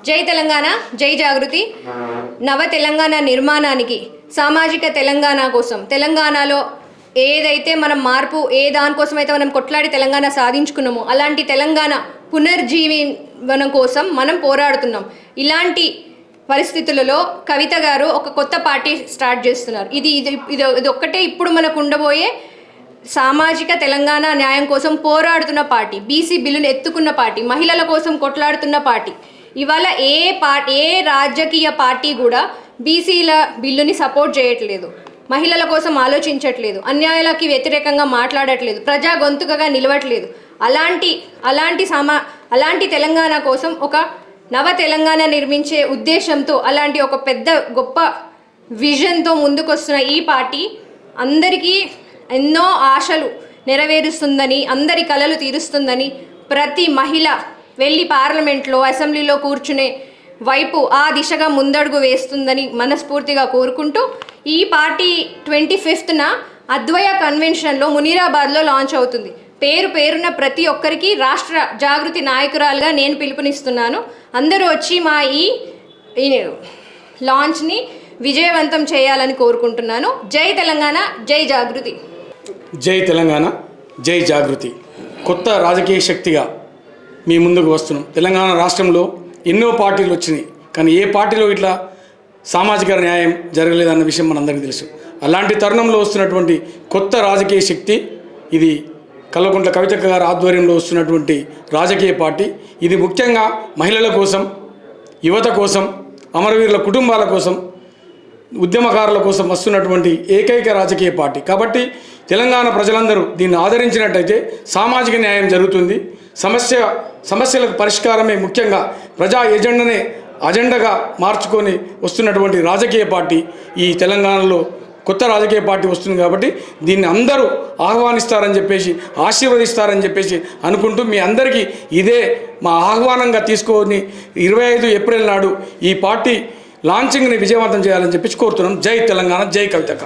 జై తెలంగాణ, జై జాగృతి. నవ తెలంగాణ నిర్మాణానికి, సామాజిక తెలంగాణ కోసం, తెలంగాణలో ఏదైతే మనం మార్పు ఏ దానికోసం అయితే మనం కొట్లాడి తెలంగాణ సాధించుకున్నామో అలాంటి తెలంగాణ పునర్జీవనం కోసం మనం పోరాడుతున్నాం. ఇలాంటి పరిస్థితులలో కవిత గారు ఒక కొత్త పార్టీ స్టార్ట్ చేస్తున్నారు. ఇది ఒక్కటే ఇప్పుడు మనకు ఉండబోయే సామాజిక తెలంగాణ న్యాయం కోసం పోరాడుతున్న పార్టీ, బీసీ బిల్లును ఎత్తుకున్న పార్టీ, మహిళల కోసం కొట్లాడుతున్న పార్టీ. ఇవాళ ఏ రాజకీయ పార్టీ కూడా బీసీల బిల్లుని సపోర్ట్ చేయట్లేదు, మహిళల కోసం ఆలోచించట్లేదు, అన్యాయాలకి వ్యతిరేకంగా మాట్లాడట్లేదు, ప్రజా గొంతుకగా నిలవట్లేదు. అలాంటి తెలంగాణ కోసం ఒక నవ తెలంగాణ నిర్మించే ఉద్దేశంతో, అలాంటి ఒక పెద్ద గొప్ప విజన్తో ముందుకొస్తున్న ఈ పార్టీ అందరికీ ఎన్నో ఆశలు నెరవేరుస్తుందని, అందరి కలలు తీరుస్తుందని, ప్రతి మహిళ వెళ్ళి పార్లమెంట్లో, అసెంబ్లీలో కూర్చునే వైపు ఆ దిశగా ముందడుగు వేస్తుందని మనస్ఫూర్తిగా కోరుకుంటూ, ఈ పార్టీ 25న అద్వయ కన్వెన్షన్లో మునీరాబాద్లో లాంచ్ అవుతుంది. పేరున ప్రతి ఒక్కరికి రాష్ట్ర జాగృతి నాయకురాలుగా నేను పిలుపునిస్తున్నాను. అందరూ వచ్చి మా ఈ లాంచ్ని విజయవంతం చేయాలని కోరుకుంటున్నాను. జై తెలంగాణ, జై జాగృతి. జై తెలంగాణ, జై జాగృతి. కొత్త రాజకీయ శక్తిగా మీ ముందుకు వస్తున్నాం. తెలంగాణ రాష్ట్రంలో ఎన్నో పార్టీలు వచ్చినాయి, కానీ ఏ పార్టీలో ఇట్లా సామాజిక న్యాయం జరగలేదన్న విషయం మనందరికీ తెలుసు. అలాంటి తరుణంలో వస్తున్నటువంటి కొత్త రాజకీయ శక్తి ఇది కల్వకుంట్ల కవితక్క గారి ఆధ్వర్యంలో వస్తున్నటువంటి రాజకీయ పార్టీ. ఇది ముఖ్యంగా మహిళల కోసం, యువత కోసం, అమరవీరుల కుటుంబాల కోసం, ఉద్యమకారుల కోసం వస్తున్నటువంటి ఏకైక రాజకీయ పార్టీ. కాబట్టి తెలంగాణ ప్రజలందరూ దీన్ని ఆదరించినట్టయితే సామాజిక న్యాయం జరుగుతుంది. సమస్యలకు పరిష్కారమే ముఖ్యంగా ప్రజా అజెండాగా మార్చుకొని వస్తున్నటువంటి రాజకీయ పార్టీ ఈ తెలంగాణలో కొత్త రాజకీయ పార్టీ వస్తుంది. కాబట్టి దీన్ని అందరూ ఆహ్వానిస్తారని చెప్పేసి, ఆశీర్వదిస్తారని చెప్పేసి అనుకుంటూ మీ అందరికీ ఇదే మా ఆహ్వానంగా తీసుకొని 25 ఏప్రిల్ నాడు ఈ పార్టీ లాంచింగ్ని విజయవంతం చేయాలని చెప్పేసి కోరుతున్నాం. జై తెలంగాణ, జై కవితక్క.